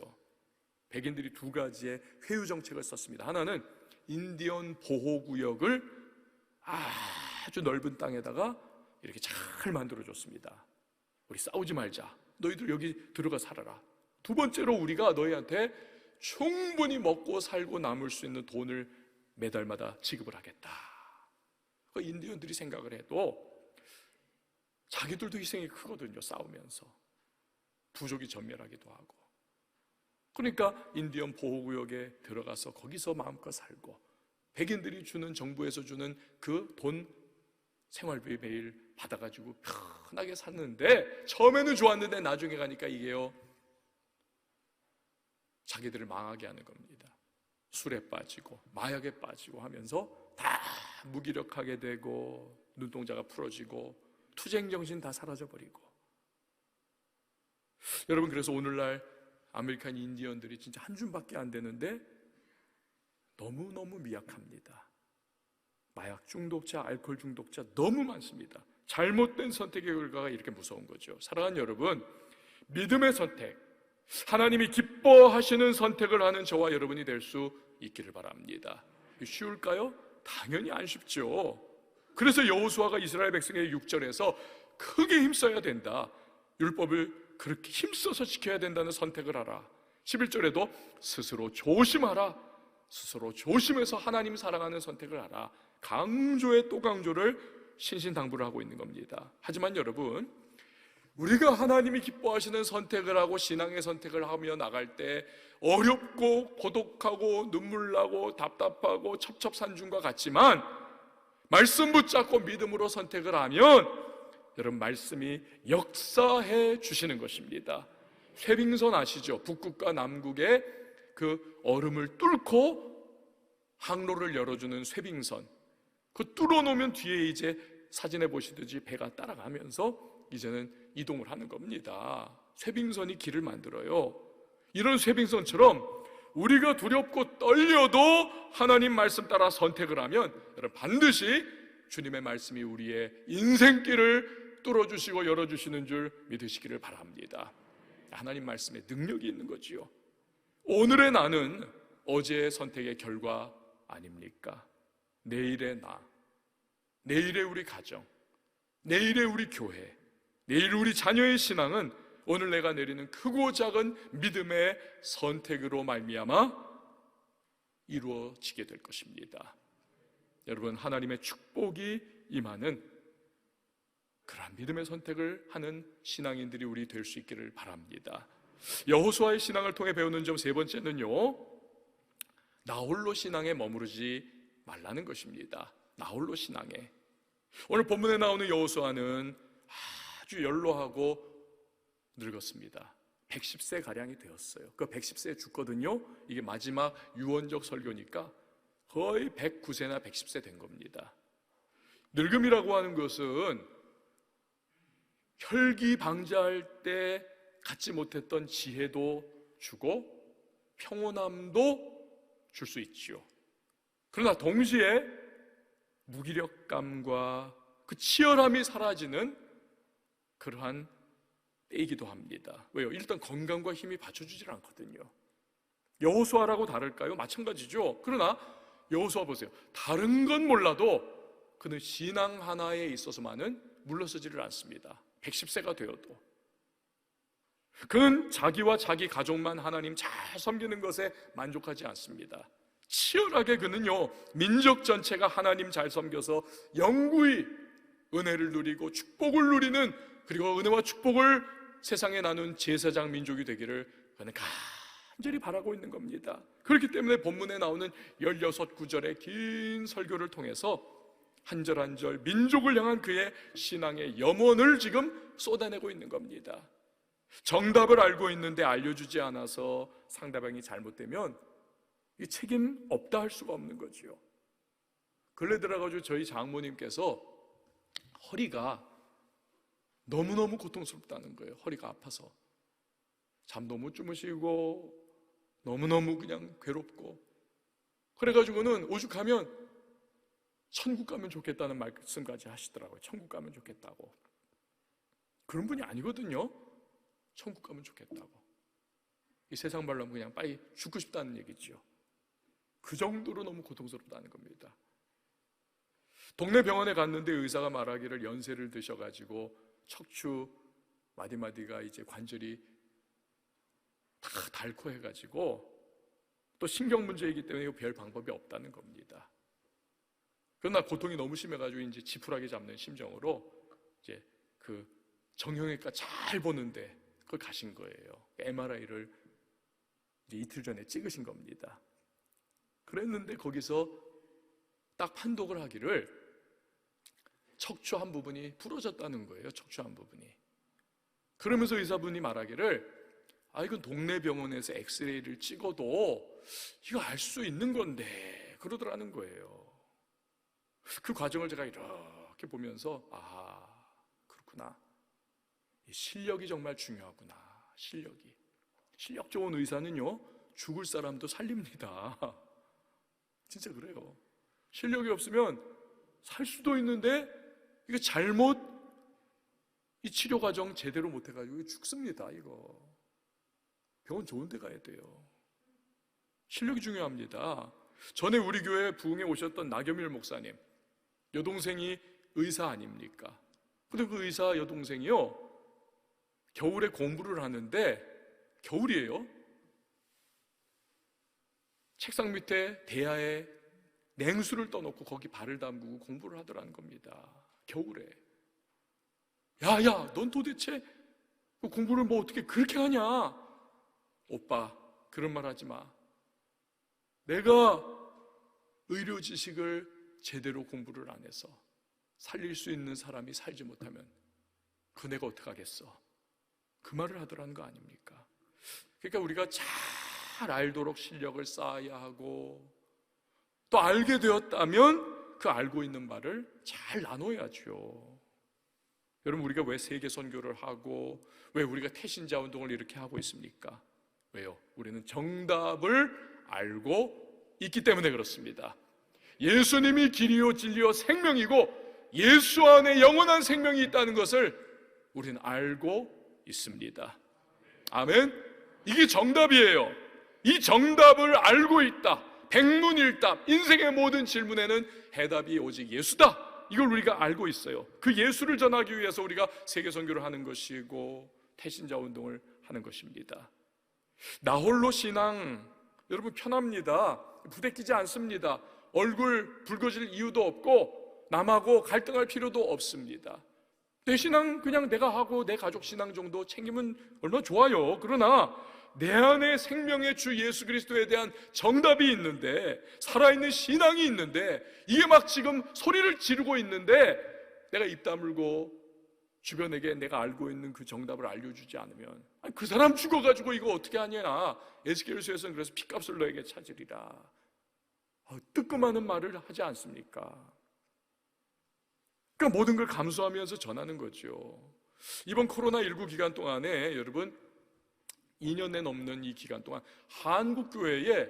백인들이 두 가지의 회유 정책을 썼습니다. 하나는 인디언 보호구역을 아주 넓은 땅에다가 이렇게 잘 만들어줬습니다. 우리 싸우지 말자. 너희들 여기 들어가 살아라. 두 번째로 우리가 너희한테 충분히 먹고 살고 남을 수 있는 돈을 매달마다 지급을 하겠다. 그 인디언들이 생각을 해도 자기들도 희생이 크거든요. 싸우면서 부족이 전멸하기도 하고. 그러니까 인디언 보호구역에 들어가서 거기서 마음껏 살고, 백인들이 주는, 정부에서 주는 그 돈 생활비 매일 받아가지고 편하게 샀는데, 처음에는 좋았는데 나중에 가니까 이게요, 자기들을 망하게 하는 겁니다. 술에 빠지고 마약에 빠지고 하면서 다 무기력하게 되고 눈동자가 풀어지고 투쟁정신 다 사라져버리고. 여러분, 그래서 오늘날 아메리칸 인디언들이 진짜 한 줌밖에 안 되는데 너무너무 미약합니다. 마약 중독자, 알코올 중독자 너무 많습니다. 잘못된 선택의 결과가 이렇게 무서운 거죠. 사랑하는 여러분, 믿음의 선택, 하나님이 기뻐하시는 선택을 하는 저와 여러분이 될 수 있기를 바랍니다. 쉬울까요? 당연히 안 쉽죠. 그래서 여호수아가 이스라엘 백성의 6절에서 크게 힘써야 된다, 율법을 그렇게 힘써서 지켜야 된다는 선택을 하라. 11절에도 스스로 조심하라, 스스로 조심해서 하나님 사랑하는 선택을 하라. 강조에 또 강조를 신신당부를 하고 있는 겁니다. 하지만 여러분, 우리가 하나님이 기뻐하시는 선택을 하고 신앙의 선택을 하며 나갈 때 어렵고 고독하고 눈물 나고 답답하고 첩첩산중과 같지만, 말씀 붙잡고 믿음으로 선택을 하면 여러분, 말씀이 역사해 주시는 것입니다. 쇠빙선 아시죠? 북극과 남극의 그 얼음을 뚫고 항로를 열어주는 쇠빙선, 그 뚫어놓으면 뒤에 이제 사진에 보시듯이 배가 따라가면서 이제는 이동을 하는 겁니다. 쇠빙선이 길을 만들어요. 이런 쇠빙선처럼 우리가 두렵고 떨려도 하나님 말씀 따라 선택을 하면 여러분, 반드시 주님의 말씀이 우리의 인생길을 뚫어주시고 열어주시는 줄 믿으시기를 바랍니다. 하나님 말씀에 능력이 있는 거지요. 오늘의 나는 어제의 선택의 결과 아닙니까? 내일의 나, 내일의 우리 가정, 내일의 우리 교회, 내일 우리 자녀의 신앙은 오늘 내가 내리는 크고 작은 믿음의 선택으로 말미암아 이루어지게 될 것입니다. 여러분, 하나님의 축복이 임하는 그러한 믿음의 선택을 하는 신앙인들이 우리 될 수 있기를 바랍니다. 여호수아의 신앙을 통해 배우는 점 세 번째는요, 나홀로 신앙에 머무르지 말라는 것입니다. 나홀로 신앙에. 오늘 본문에 나오는 여호수아는 아주 연로하고 늙었습니다. 110세 가량이 되었어요. 그 110세에 죽거든요. 이게 마지막 유언적 설교니까 거의 109세나 110세 된 겁니다. 늙음이라고 하는 것은 혈기방자할 때 갖지 못했던 지혜도 주고 평온함도 줄 수 있지요. 그러나 동시에 무기력감과 그 치열함이 사라지는 그러한 때이기도 합니다. 왜요? 일단 건강과 힘이 받쳐주질 않거든요. 여호수아라고 다를까요? 마찬가지죠. 그러나 여호수아 보세요. 다른 건 몰라도 그는 신앙 하나에 있어서만은 물러서지를 않습니다. 110세가 되어도 그는 자기와 자기 가족만 하나님 잘 섬기는 것에 만족하지 않습니다. 치열하게 그는요, 민족 전체가 하나님 잘 섬겨서 영구히 은혜를 누리고 축복을 누리는, 그리고 은혜와 축복을 세상에 나눈 제사장 민족이 되기를 그는 간절히 바라고 있는 겁니다. 그렇기 때문에 본문에 나오는 16구절의 긴 설교를 통해서 한 절 한 절 민족을 향한 그의 신앙의 염원을 지금 쏟아내고 있는 겁니다. 정답을 알고 있는데 알려주지 않아서 상대방이 잘못되면 이 책임 없다 할 수가 없는 거지요. 근래 들어가지고 저희 장모님께서 허리가 너무너무 고통스럽다는 거예요. 허리가 아파서 잠도 못 주무시고 너무너무 그냥 괴롭고, 그래가지고는 오죽하면 천국 가면 좋겠다는 말씀까지 하시더라고요. 천국 가면 좋겠다고. 그런 분이 아니거든요. 천국 가면 좋겠다고. 이 세상 말로 하면 그냥 빨리 죽고 싶다는 얘기죠. 그 정도로 너무 고통스럽다는 겁니다. 동네 병원에 갔는데 의사가 말하기를 연세를 드셔가지고 척추 마디마디가 이제 관절이 다 닳고 해가지고 또 신경 문제이기 때문에 별 방법이 없다는 겁니다. 그러나 고통이 너무 심해가지고 이제 지푸라기 잡는 심정으로 이제 그 정형외과 잘 보는데 그걸 가신 거예요. MRI를 이제 이틀 전에 찍으신 겁니다. 그랬는데 거기서 딱 판독을 하기를 척추 한 부분이 부러졌다는 거예요. 척추 한 부분이. 그러면서 의사분이 말하기를 이건 동네 병원에서 엑스레이를 찍어도 이거 알 수 있는 건데 그러더라는 거예요. 그 과정을 제가 이렇게 보면서 그렇구나. 실력이 정말 중요하구나. 실력 좋은 의사는요, 죽을 사람도 살립니다. 진짜 그래요. 실력이 없으면 살 수도 있는데 이거 잘못 이 치료 과정 제대로 못 해가지고 죽습니다. 이거 병원 좋은 데 가야 돼요. 실력이 중요합니다. 전에 우리 교회 부흥에 오셨던 나겸일 목사님, 여동생이 의사 아닙니까? 근데 그 의사 여동생이요, 겨울에 공부를 하는데, 겨울이에요, 책상 밑에 대야에 냉수를 떠놓고 거기 발을 담그고 공부를 하더라는 겁니다. 겨울에. 야, 넌 도대체 공부를 뭐 어떻게 그렇게 하냐? 오빠, 그런 말 하지 마. 내가 의료 지식을 제대로 공부를 안 해서 살릴 수 있는 사람이 살지 못하면 그 내가 어떡하겠어? 그 말을 하더라는 거 아닙니까? 그러니까 우리가 잘 알도록 실력을 쌓아야 하고, 또 알게 되었다면 그 알고 있는 바를 잘 나눠야죠. 여러분, 우리가 왜 세계 선교를 하고 왜 우리가 태신자 운동을 이렇게 하고 있습니까? 왜요? 우리는 정답을 알고 있기 때문에 그렇습니다. 예수님이 길이요 진리요 생명이고 예수 안에 영원한 생명이 있다는 것을 우리는 알고 있습니다. 아멘. 이게 정답이에요. 이 정답을 알고 있다. 백문일답, 인생의 모든 질문에는 해답이 오직 예수다. 이걸 우리가 알고 있어요. 그 예수를 전하기 위해서 우리가 세계 선교를 하는 것이고 태신자 운동을 하는 것입니다. 나 홀로 신앙, 여러분 편합니다. 부대끼지 않습니다. 얼굴 붉어질 이유도 없고 남하고 갈등할 필요도 없습니다. 내 신앙 그냥 내가 하고 내 가족 신앙 정도 챙기면 얼마나 좋아요. 그러나 내 안에 생명의 주 예수 그리스도에 대한 정답이 있는데, 살아있는 신앙이 있는데, 이게 막 지금 소리를 지르고 있는데 내가 입 다물고 주변에게 내가 알고 있는 그 정답을 알려주지 않으면 그 사람 죽어가지고 이거 어떻게 하냐. 에스겔서에서는 그래서 핏값을 너에게 찾으리라. 뜨끔하는 말을 하지 않습니까? 그러니까 모든 걸 감수하면서 전하는 거죠. 이번 코로나19 기간 동안에 여러분 2년에 넘는 이 기간 동안 한국 교회에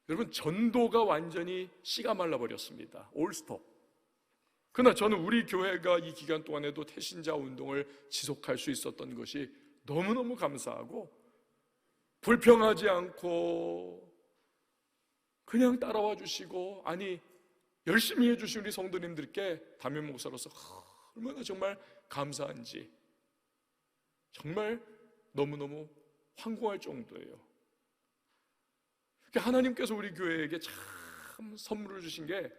여러분 전도가 완전히 씨가 말라버렸습니다. 올스톱. 그러나 저는 우리 교회가 이 기간 동안에도 태신자 운동을 지속할 수 있었던 것이 너무너무 감사하고, 불평하지 않고 그냥 따라와 주시고, 아니 열심히 해주신 우리 성도님들께 담임 목사로서 얼마나 정말 감사한지 정말 너무너무 황송할 정도예요. 하나님께서 우리 교회에게 참 선물을 주신 게,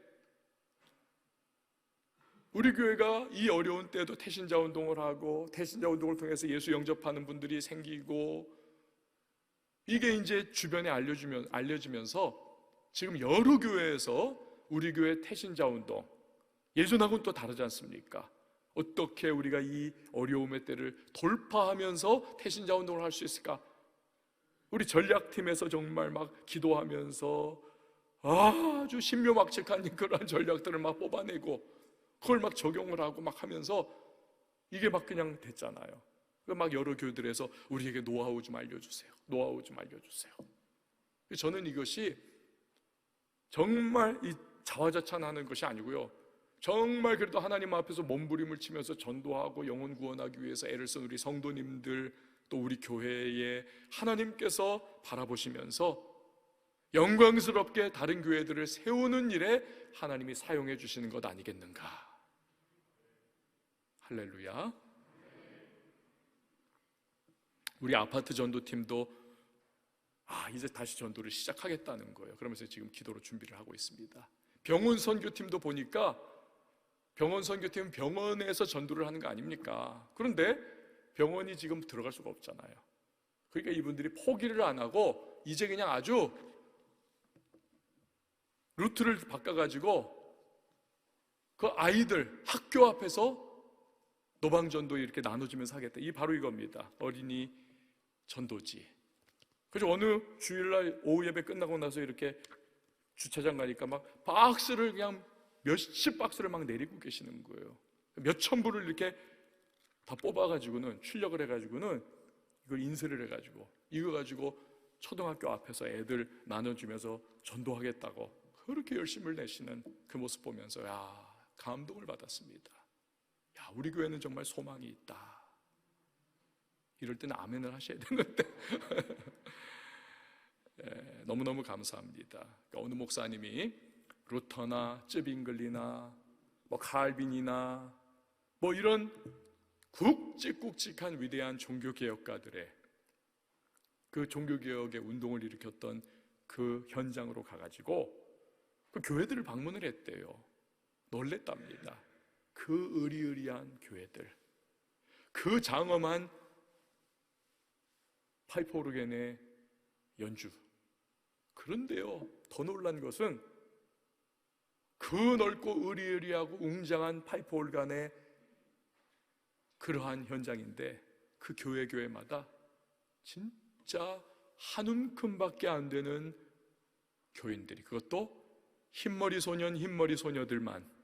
우리 교회가 이 어려운 때도 태신자 운동을 하고, 태신자 운동을 통해서 예수 영접하는 분들이 생기고, 이게 이제 주변에 알려지면서 지금 여러 교회에서 우리 교회 태신자 운동, 예전하고는 또 다르지 않습니까? 어떻게 우리가 이 어려움의 때를 돌파하면서 태신자 운동을 할 수 있을까? 우리 전략팀에서 정말 막 기도하면서 아주 신묘막측한 그런 전략들을 막 뽑아내고, 그걸 막 적용을 하고 막 하면서 이게 막 그냥 됐잖아요. 막 여러 교회들에서 우리에게 노하우 좀 알려주세요, 노하우 좀 알려주세요. 저는 이것이 정말 이 자화자찬하는 것이 아니고요, 정말 그래도 하나님 앞에서 몸부림을 치면서 전도하고 영혼 구원하기 위해서 애를 쓴 우리 성도님들, 또 우리 교회에 하나님께서 바라보시면서 영광스럽게 다른 교회들을 세우는 일에 하나님이 사용해 주시는 것 아니겠는가. 할렐루야. 우리 아파트 전도팀도 이제 다시 전도를 시작하겠다는 거예요. 그러면서 지금 기도로 준비를 하고 있습니다. 병원 선교팀도 보니까, 병원 선교팀은 병원에서 전도를 하는 거 아닙니까? 그런데 병원이 지금 들어갈 수가 없잖아요. 그러니까 이분들이 포기를 안 하고 이제 그냥 아주 루트를 바꿔가지고 그 아이들 학교 앞에서 노방전도 이렇게 나눠주면서 하겠다. 이 바로 이겁니다. 어린이 전도지. 그래서 어느 주일날 오후 예배 끝나고 나서 이렇게 주차장 가니까 막 박스를 그냥 몇십 박스를 막 내리고 계시는 거예요. 몇천 부를 이렇게 다 뽑아가지고는, 출력을 해가지고는 이걸 인쇄를 해가지고 이거 가지고 초등학교 앞에서 애들 나눠주면서 전도하겠다고 그렇게 열심을 내시는 그 모습 보면서 감동을 받았습니다. 우리 교회는 정말 소망이 있다. 이럴 때는 아멘을 하셔야 되는데 너무너무 감사합니다. 그러니까 어느 목사님이 루터나 쯔빙글리나 칼빈이나 이런 굵직굵직한 위대한 종교개혁가들의 그 종교개혁의 운동을 일으켰던 그 현장으로 가가지고 그 교회들을 방문을 했대요. 놀랬답니다. 그 의리의리한 교회들, 그 장엄한 파이프 오르겐의 연주. 그런데요, 더 놀란 것은 그 넓고 의리의리하고 웅장한 파이프 오르간의 그러한 현장인데, 그 교회마다 진짜 한 움큼밖에 안 되는 교인들이, 그것도 흰머리 소년, 흰머리 소녀들만,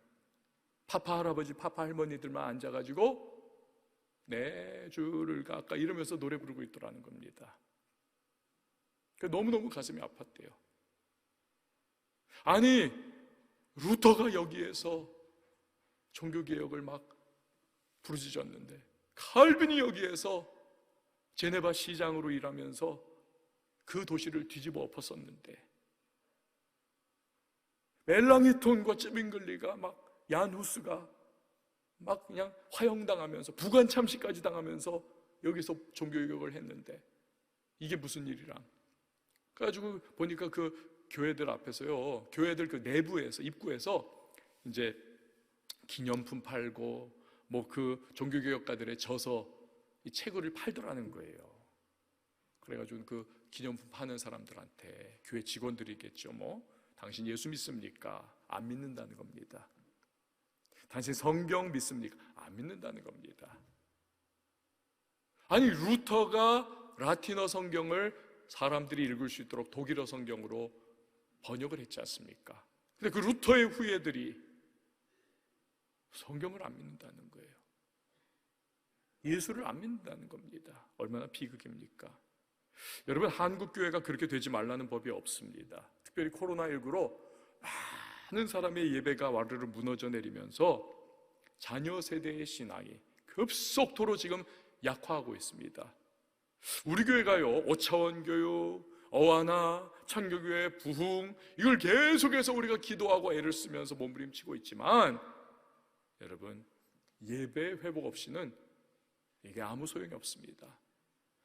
파파 할아버지, 파파 할머니들만 앉아가지고 내 주를 깎아 이러면서 노래 부르고 있더라는 겁니다. 너무너무 가슴이 아팠대요. 아니, 루터가 여기에서 종교개혁을 막 부르짖었는데, 칼빈이 여기에서 제네바 시장으로 일하면서 그 도시를 뒤집어 엎었었는데, 멜랑이톤과 쯔빙글리가 얀 후스가 막 그냥 화형당하면서 부관 참시까지 당하면서 여기서 종교개혁을 했는데 이게 무슨 일이랑. 그래가지고 보니까 그 교회들 앞에서요, 교회들 그 내부에서, 입구에서 이제 기념품 팔고 그 종교개혁가들의 저서, 이 책을 팔더라는 거예요. 그래가지고 그 기념품 파는 사람들한테 교회 직원들이겠죠. 당신 예수 믿습니까? 안 믿는다는 겁니다. 당신 성경 믿습니까? 안 믿는다는 겁니다. 아니, 루터가 라틴어 성경을 사람들이 읽을 수 있도록 독일어 성경으로 번역을 했지 않습니까? 근데 그 루터의 후예들이 성경을 안 믿는다는 거예요. 예수를 안 믿는다는 겁니다. 얼마나 비극입니까? 여러분, 한국교회가 그렇게 되지 말라는 법이 없습니다. 특별히 코로나19로 많은 사람의 예배가 와르르 무너져 내리면서 자녀 세대의 신앙이 급속도로 지금 약화하고 있습니다. 우리 교회가요, 5차원 교육, 어와나, 창교교회, 부흥, 이걸 계속해서 우리가 기도하고 애를 쓰면서 몸부림치고 있지만, 여러분, 예배 회복 없이는 이게 아무 소용이 없습니다.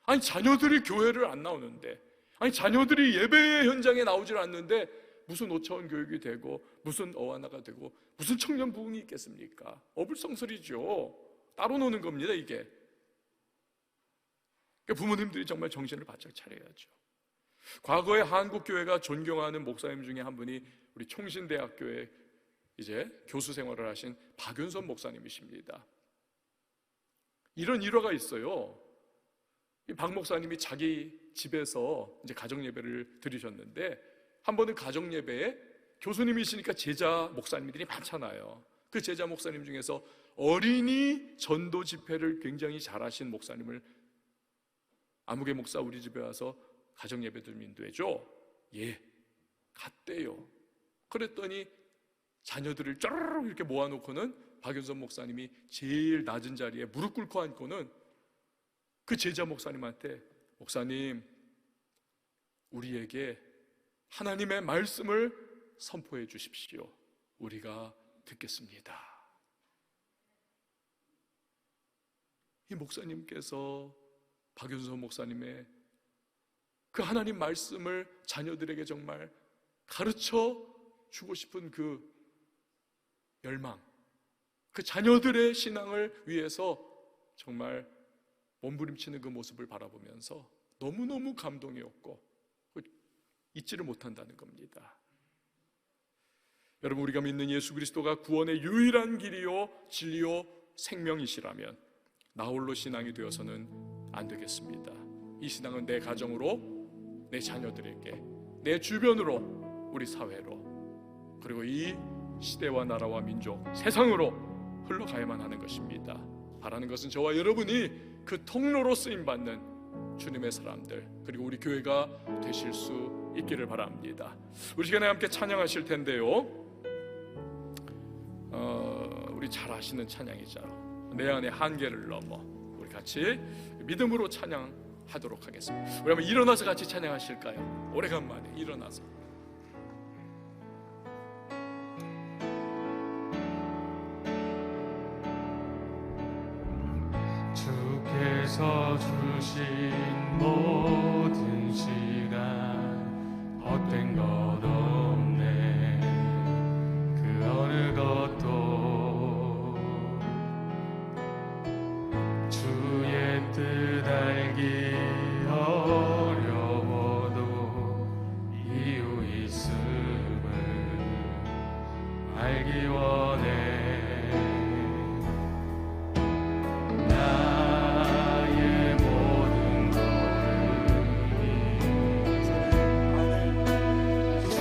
아니, 자녀들이 교회를 안 나오는데, 아니, 자녀들이 예배의 현장에 나오질 않는데 무슨 5차원 교육이 되고 무슨 어와나가 되고 무슨 청년 부흥이 있겠습니까? 어불성설이죠. 따로 노는 겁니다, 이게. 그러니까 부모님들이 정말 정신을 바짝 차려야죠. 과거에 한국교회가 존경하는 목사님 중에 한 분이 우리 총신대학교에 이제 교수 생활을 하신 박윤선 목사님이십니다. 이런 일화가 있어요. 박 목사님이 자기 집에서 이제 가정 예배를 드리셨는데, 한 번은 가정 예배에 교수님이시니까 제자 목사님들이 많잖아요. 그 제자 목사님 중에서 어린이 전도 집회를 굉장히 잘하신 목사님을 아무개 목사 우리 집에 와서 가정 예배 좀 인도해줘. 예, 갔대요. 그랬더니 자녀들을 쩌르륵 이렇게 모아놓고는 박윤선 목사님이 제일 낮은 자리에 무릎 꿇고 앉고는 그 제자 목사님한테, 목사님, 우리에게 하나님의 말씀을 선포해 주십시오. 우리가 듣겠습니다. 이 목사님께서 박윤선 목사님의 그 하나님 말씀을 자녀들에게 정말 가르쳐 주고 싶은 그 열망, 그 자녀들의 신앙을 위해서 정말 몸부림치는 그 모습을 바라보면서 너무너무 감동이었고 잊지를 못한다는 겁니다. 여러분, 우리가 믿는 예수 그리스도가 구원의 유일한 길이요 진리요 생명이시라면 나홀로 신앙이 되어서는 안 되겠습니다. 이 신앙은 내 가정으로, 내 자녀들에게, 내 주변으로, 우리 사회로, 그리고 이 시대와 나라와 민족, 세상으로 흘러가야만 하는 것입니다. 바라는 것은 저와 여러분이 그 통로로 쓰임받는 주님의 사람들, 그리고 우리 교회가 되실 수 있기를 바랍니다. 우리 시간에 함께 찬양하실 텐데요, 우리 잘 아시는 찬양이죠. 내 안의 한계를 넘어. 우리 같이 믿음으로 찬양하도록 하겠습니다. 우리 한번 일어나서 같이 찬양하실까요? 오래간만에 일어나서. 주께서 주신 모든 시간 헛된 것 없네. 그 어느 것도 주의 뜻 알기 어려워도 이유 있음을 알기 원해. 주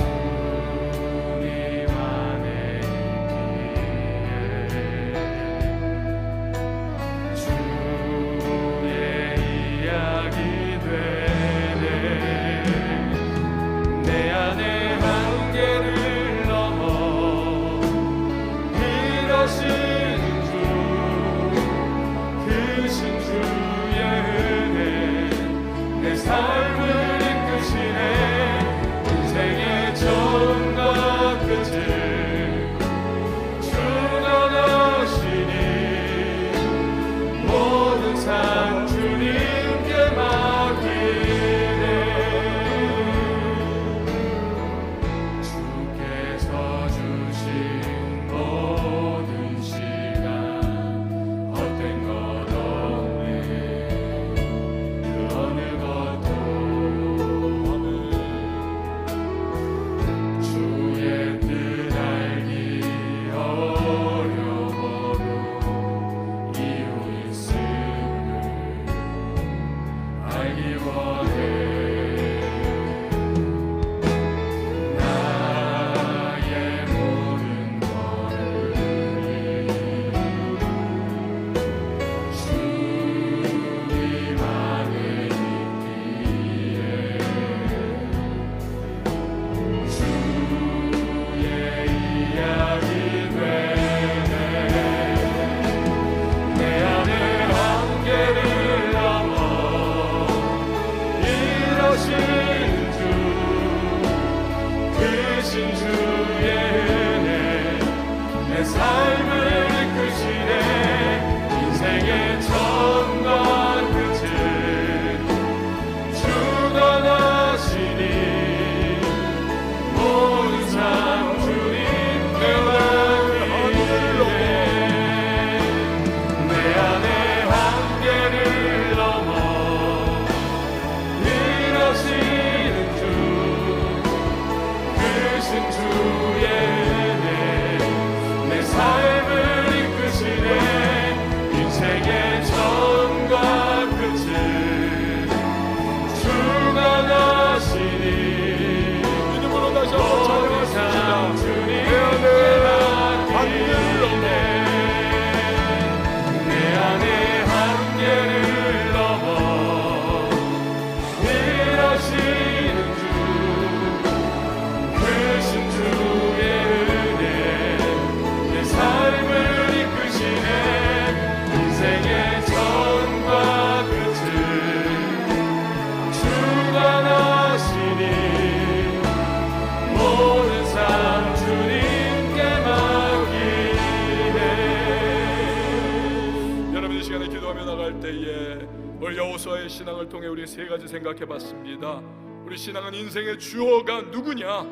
오늘 여호수아의 신앙을 통해 우리 세 가지 생각해 봤습니다. 우리 신앙은 인생의 주어가 누구냐,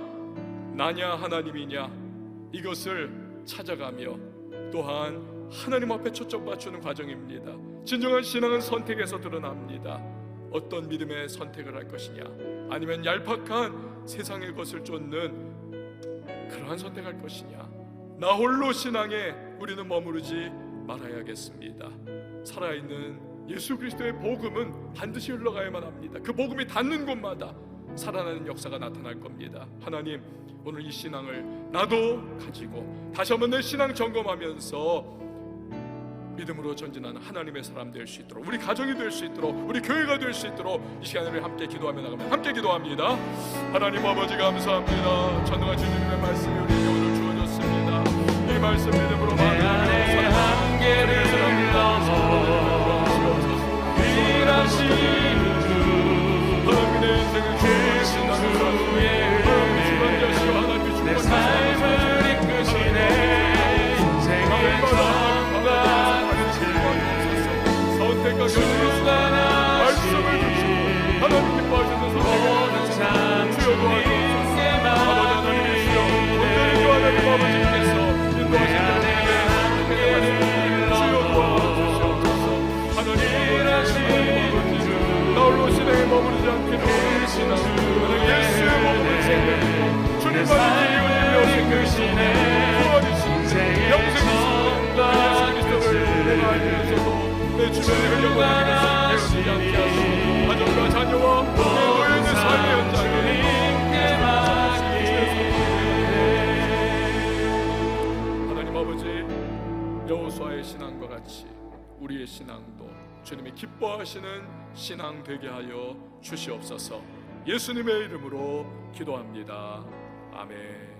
나냐 하나님이냐, 이것을 찾아가며 또한 하나님 앞에 초점 맞추는 과정입니다. 진정한 신앙은 선택에서 드러납니다. 어떤 믿음의 선택을 할 것이냐, 아니면 얄팍한 세상의 것을 쫓는 그러한 선택할 것이냐. 나 홀로 신앙에 우리는 머무르지 말아야겠습니다. 살아있는 예수 그리스도의 복음은 반드시 흘러가야만 합니다. 그 복음이 닿는 곳마다 살아나는 역사가 나타날 겁니다. 하나님, 오늘 이 신앙을 나도 가지고 다시 한번 내 신앙 점검하면서 믿음으로 전진하는 하나님의 사람 될 수 있도록, 우리 가정이 될 수 있도록, 우리 교회가 될 수 있도록 이 시간을 함께 기도하며 나가면 함께 기도합니다. 하나님 아버지 감사합니다. 전능한 주님의 말씀이 우리에게 오늘 주어졌습니다. 이 말씀 믿음으로 안에 한계를 넘어 일하시는 주, 하나님의 내 인생을 주시는 주의 내 삶을 이끄시네. 인생의 정과 선택과 결정을 말씀을 주시고 하나님 기뻐하시는 선택을 주여 도와주옵소서. 아버지 하나님이시여, 오늘도 하나님 아버지께서 인도하시는 주여 도와주옵소서. 하나님 아버지, 나 홀로 신앙에 머무르지 않기를 원하시나 예수의 몸을 생명이고 주님만이 이웃이며 생명이시네. 구원이시네. 영생이시네. 예수 그리스도를 내가 알면서도 내 주변에 흘려보내는 것을 배우지 않게 하시고 가정과 자녀와 내 노예의 삶의 현장에 하나님 아버지, 여호수아의 신앙과 같이 우리의 신앙도 주님이 기뻐하시는 신앙 되게 하여 주시옵소서. 예수님의 이름으로 기도합니다. 아멘.